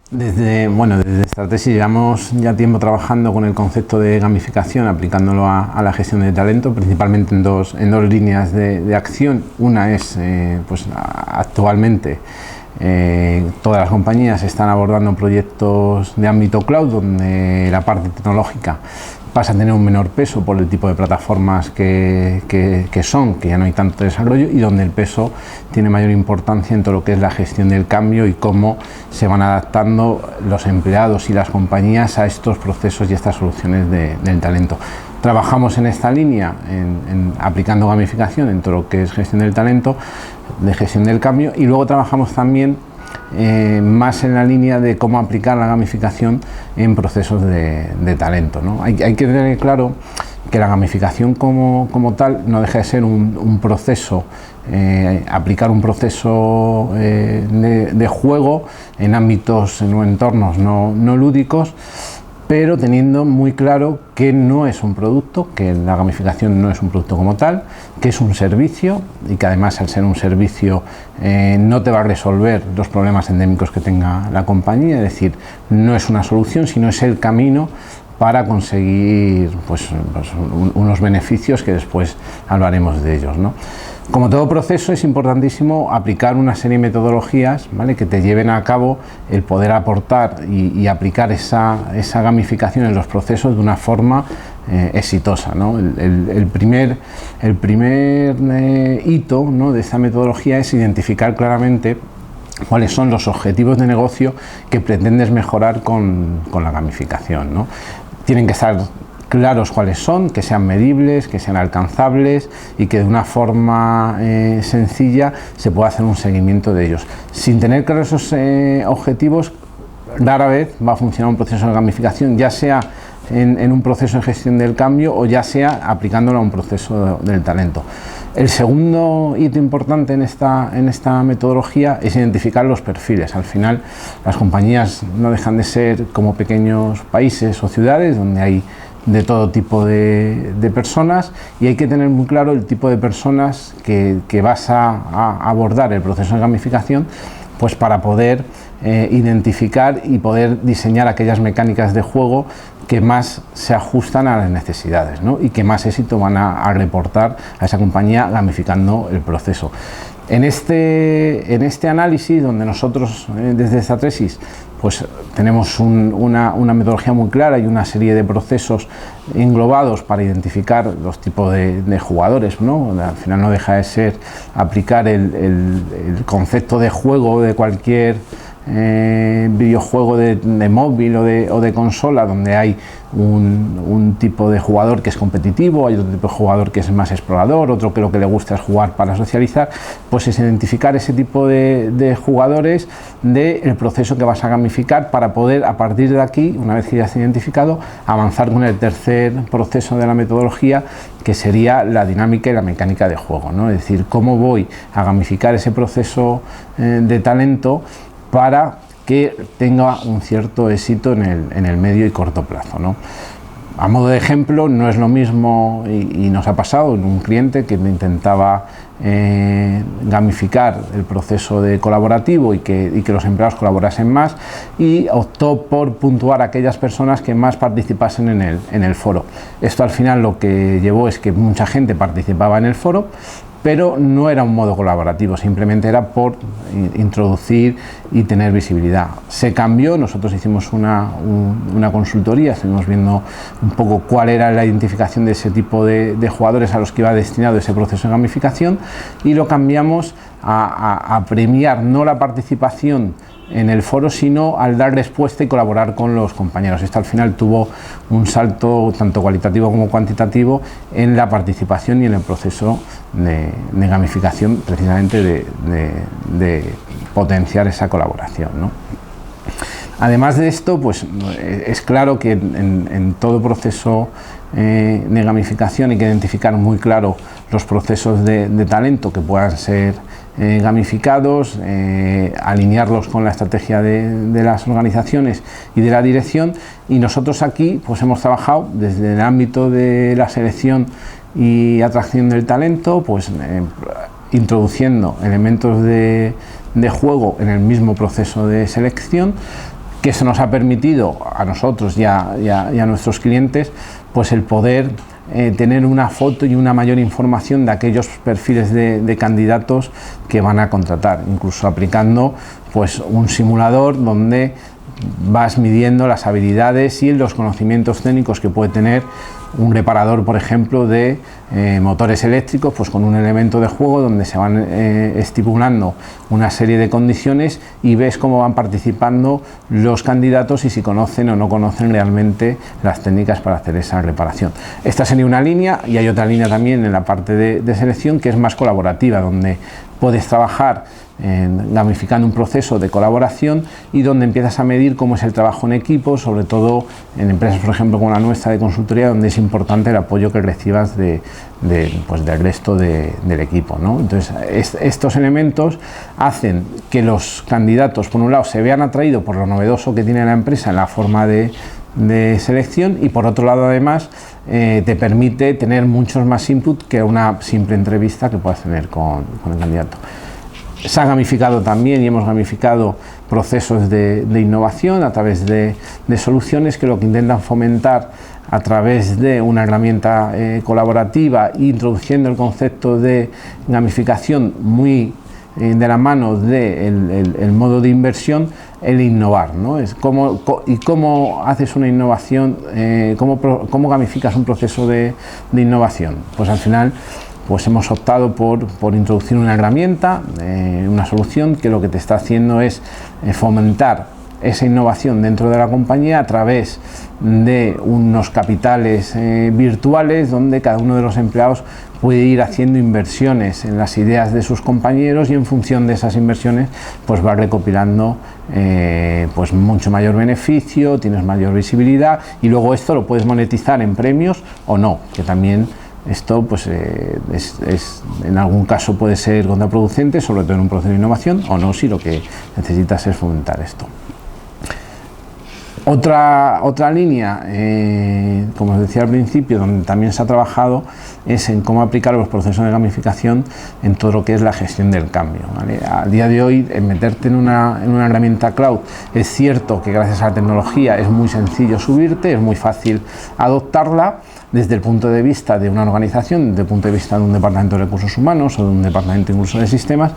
Desde Stratesis llevamos ya tiempo trabajando con el concepto de gamificación, aplicándolo a la gestión de talento, principalmente en dos líneas de acción. Una es, actualmente todas las compañías están abordando proyectos de ámbito cloud, donde la parte tecnológica pasa a tener un menor peso por el tipo de plataformas que ya no hay tanto desarrollo, y donde el peso tiene mayor importancia en todo lo que es la gestión del cambio y cómo se van adaptando los empleados y las compañías a estos procesos y estas soluciones del talento. Trabajamos en esta línea, aplicando gamificación en todo lo que es gestión del talento, de gestión del cambio, y luego trabajamos también más en la línea de cómo aplicar la gamificación en procesos de talento, ¿no? Hay que tener claro que la gamificación como tal no deja de ser un proceso, aplicar un proceso de juego en ámbitos, en entornos no lúdicos, pero teniendo muy claro que no es un producto, que la gamificación no es un producto como tal, que es un servicio, y que además, al ser un servicio, no te va a resolver los problemas endémicos que tenga la compañía. Es decir, no es una solución, sino es el camino para conseguir unos beneficios que después hablaremos de ellos, ¿no? Como todo proceso, es importantísimo aplicar una serie de metodologías, ¿vale?, que te lleven a cabo el poder aportar y aplicar esa gamificación en los procesos de una forma exitosa, ¿no? El primer hito, ¿no?, de esta metodología es identificar claramente cuáles son los objetivos de negocio que pretendes mejorar con la gamificación, ¿no? Tienen que estar claros cuáles son, que sean medibles, que sean alcanzables, y que de una forma sencilla se pueda hacer un seguimiento de ellos. Sin tener claros esos objetivos, rara vez va a funcionar un proceso de gamificación, ya sea en un proceso de gestión del cambio o ya sea aplicándolo a un proceso del talento. El segundo hito importante en esta metodología es identificar los perfiles. Al final, las compañías no dejan de ser como pequeños países o ciudades donde hay de todo tipo de personas, y hay que tener muy claro el tipo de personas que vas a abordar el proceso de gamificación, pues para poder identificar y poder diseñar aquellas mecánicas de juego que más se ajustan a las necesidades, ¿no?, y que más éxito van a reportar a esa compañía gamificando el proceso. En este análisis, donde nosotros desde Stratesis pues tenemos una metodología muy clara y una serie de procesos englobados para identificar los tipos de jugadores, ¿no? Al final no deja de ser aplicar el concepto de juego de cualquier videojuego de móvil o de consola, donde hay un tipo de jugador que es competitivo, hay otro tipo de jugador que es más explorador, otro que lo que le gusta es jugar para socializar. Pues es identificar ese tipo de jugadores del proceso que vas a gamificar, para poder, a partir de aquí, una vez que ya has identificado, avanzar con el tercer proceso de la metodología, que sería la dinámica y la mecánica de juego, ¿no? Es decir, cómo voy a gamificar ese proceso de talento para que tenga un cierto éxito en el medio y corto plazo, ¿no? A modo de ejemplo, no es lo mismo, y nos ha pasado en un cliente que intentaba gamificar el proceso de colaborativo y que los empleados colaborasen más, y optó por puntuar a aquellas personas que más participasen en el foro. Esto al final lo que llevó es que mucha gente participaba en el foro, pero no era un modo colaborativo, simplemente era por introducir y tener visibilidad. Se cambió, nosotros hicimos una consultoría, estuvimos viendo un poco cuál era la identificación de ese tipo de jugadores a los que iba destinado ese proceso de gamificación, y lo cambiamos a premiar no la participación en el foro, sino al dar respuesta y colaborar con los compañeros. Esto al final tuvo un salto tanto cualitativo como cuantitativo en la participación y en el proceso de gamificación, precisamente de potenciar esa colaboración, ¿no? Además de esto, pues es claro que en todo proceso de gamificación hay que identificar muy claro los procesos de talento que puedan ser gamificados, alinearlos con la estrategia de las organizaciones y de la dirección, y nosotros aquí pues hemos trabajado desde el ámbito de la selección y atracción del talento, pues introduciendo elementos de juego en el mismo proceso de selección, que eso nos ha permitido a nosotros y a nuestros clientes pues el poder tener una foto y una mayor información de aquellos perfiles de candidatos que van a contratar, incluso aplicando pues un simulador donde vas midiendo las habilidades y los conocimientos técnicos que puede tener un reparador, por ejemplo, de motores eléctricos, pues con un elemento de juego donde se van estipulando una serie de condiciones y ves cómo van participando los candidatos y si conocen o no conocen realmente las técnicas para hacer esa reparación. Esta sería una línea, y hay otra línea también en la parte de selección que es más colaborativa, donde puedes trabajar gamificando un proceso de colaboración y donde empiezas a medir cómo es el trabajo en equipo, sobre todo en empresas, por ejemplo, como la nuestra de consultoría, donde es importante el apoyo que recibas del resto del equipo, ¿no? Entonces, estos elementos hacen que los candidatos, por un lado, se vean atraídos por lo novedoso que tiene la empresa en la forma de selección, y por otro lado, además, te permite tener muchos más input que una simple entrevista que puedas tener con el candidato. Se ha gamificado también y hemos gamificado procesos de innovación a través de soluciones que lo que intentan fomentar a través de una herramienta colaborativa, introduciendo el concepto de gamificación muy de la mano del modo de inversión, el innovar, ¿no? Es cómo haces una innovación, cómo gamificas un proceso de innovación. Pues al final pues hemos optado por introducir una herramienta, una solución que lo que te está haciendo es fomentar esa innovación dentro de la compañía a través de unos capitales virtuales donde cada uno de los empleados puede ir haciendo inversiones en las ideas de sus compañeros y en función de esas inversiones pues va recopilando pues mucho mayor beneficio, tienes mayor visibilidad y luego esto lo puedes monetizar en premios o no, que también esto pues en algún caso puede ser contraproducente, sobre todo en un proceso de innovación, o no, si lo que necesitas es fomentar esto. Otra línea, como os decía al principio, donde también se ha trabajado, es en cómo aplicar los procesos de gamificación en todo lo que es la gestión del cambio, ¿vale? A día de hoy, en meterte en una herramienta cloud, es cierto que gracias a la tecnología es muy sencillo subirte, es muy fácil adoptarla, desde el punto de vista de una organización, desde el punto de vista de un departamento de recursos humanos o de un departamento incluso de sistemas,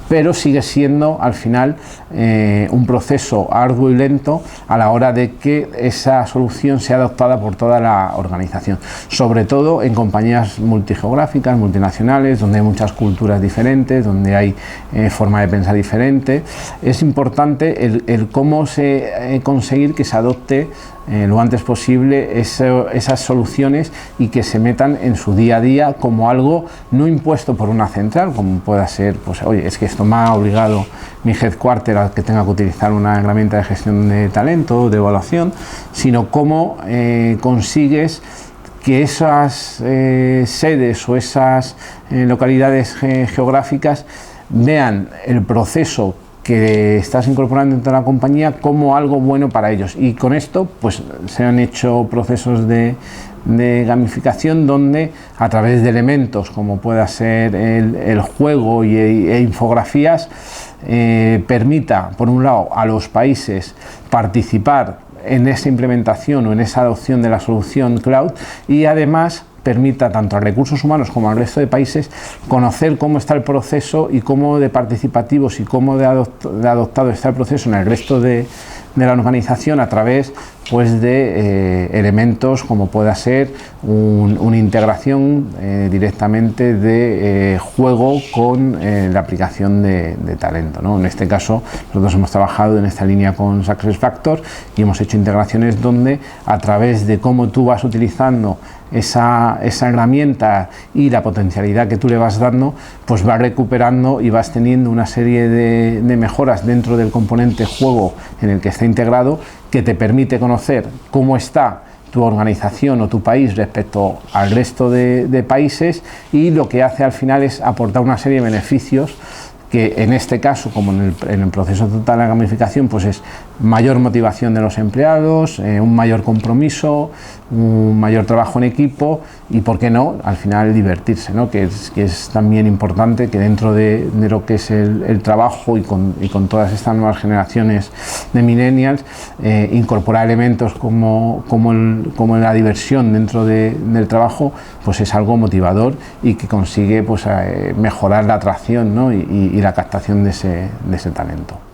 pero sigue siendo al final un proceso arduo y lento a la hora de que esa solución sea adoptada por toda la organización, sobre todo en compañías multigeográficas, multinacionales, donde hay muchas culturas diferentes, donde hay forma de pensar diferente. Es importante el cómo conseguir que se adopte lo antes posible esas soluciones y que se metan en su día a día como algo no impuesto por una central, como pueda ser, pues oye, es que esto me ha obligado mi headquarter a que tenga que utilizar una herramienta de gestión de talento, de evaluación, sino cómo consigues que esas sedes o esas localidades geográficas vean el proceso que estás incorporando dentro de la compañía como algo bueno para ellos, y con esto pues se han hecho procesos de gamificación donde a través de elementos como pueda ser el juego e infografías permita por un lado a los países participar en esa implementación o en esa adopción de la solución cloud, y además permita tanto a recursos humanos como al resto de países conocer cómo está el proceso y cómo de participativos y cómo de adoptado está el proceso en el resto de la organización a través pues de elementos como pueda ser una integración directamente de juego con la aplicación de talento, ¿no? En este caso nosotros hemos trabajado en esta línea con SuccessFactors y hemos hecho integraciones donde a través de cómo tú vas utilizando esa herramienta y la potencialidad que tú le vas dando, pues vas recuperando y vas teniendo una serie de mejoras dentro del componente juego en el que está integrado, que te permite conocer cómo está tu organización o tu país respecto al resto de países, y lo que hace al final es aportar una serie de beneficios que en este caso, como en el proceso total de gamificación, pues es mayor motivación de los empleados, un mayor compromiso, un mayor trabajo en equipo y, por qué no, al final divertirse, ¿no? que es también importante que dentro de lo que es el trabajo y con todas estas nuevas generaciones de millennials, incorporar elementos como la diversión dentro del trabajo, pues es algo motivador y que consigue pues, mejorar la atracción, ¿no? y la captación de ese talento.